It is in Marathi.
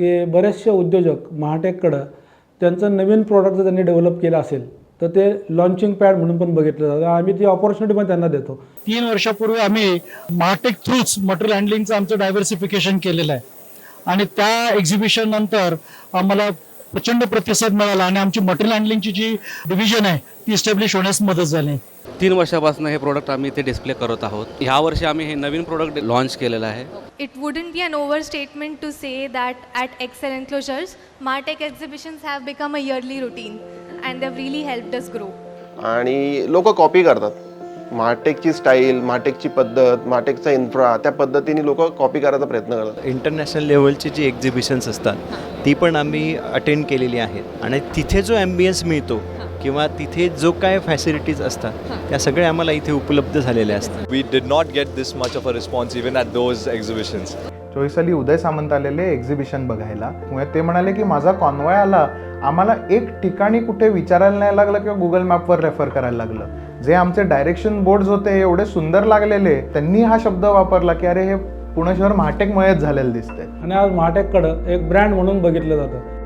की बरेचसे उद्योजक महाटेककडं त्यांचं नवीन प्रॉडक्ट जर त्यांनी डेव्हलप केलं असेल तर ते लॉन्चिंग पॅड म्हणून पण बघितलं जातं. आम्ही ती ऑपॉर्च्युनिटी पण त्यांना देतो. 3 वर्षापूर्वी आम्ही महाटेक थ्रूच मटेरियल हँडलिंगचं आमचं डायव्हर्सिफिकेशन केलेलं आहे आणि त्या एक्झिबिशन नंतर आम्हाला प्रचंड प्रतिसाद मिळाला आणि आमची मटेरियल हँडलिंगची जी डिव्हिजन आहे ती इस्टॅब्लिश होण्यास मदत झाली. 3 वर्षापासून हे प्रोडक्ट आम्ही इथे डिस्प्ले करत आहोत. ह्या वर्षी आम्ही हे नवीन प्रोडक्ट लॉन्च केलेलं आहे. It wouldn't be an overstatement to say that at Excel Enclosures, Martech exhibitions have become a yearly routine and they've really helped us grow. आणि लोक कॉपी करतात. महाटेकची स्टाईल, महाटेकची पद्धत, महाटेकचा इन्फ्रा, त्या पद्धतीने लोक कॉपी करायचा प्रयत्न करतात. इंटरनॅशनल लेवलची जी एक्झिबिशन्स असतात ती पण आम्ही अटेंड केलेली आहेत आणि तिथे जो ॲम्बियन्स मिळतो किंवा तिथे जो काय फॅसिलिटीज असतात त्या सगळ्या आम्हाला इथे उपलब्ध झालेल्या असतात. We did not get this much of a response even at those exhibitions. 24 साली उदय सामंत आलेले एक्झिबिशन बघायला. ते म्हणाले की माझा कॉन्वॉय आला, आम्हाला एक ठिकाणी कुठे विचारायला नाही लागलं किंवा गुगल मॅपवर रेफर करायला लागलं. जे आमचे डायरेक्शन बोर्ड्स होते हे एवढे सुंदर लागलेले, त्यांनी हा शब्द वापरला की अरे हे पुणे शहर महाटेकमुळेच झालेलं दिसतंय. आणि आज महाटेककडं एक ब्रँड म्हणून बघितलं जातं.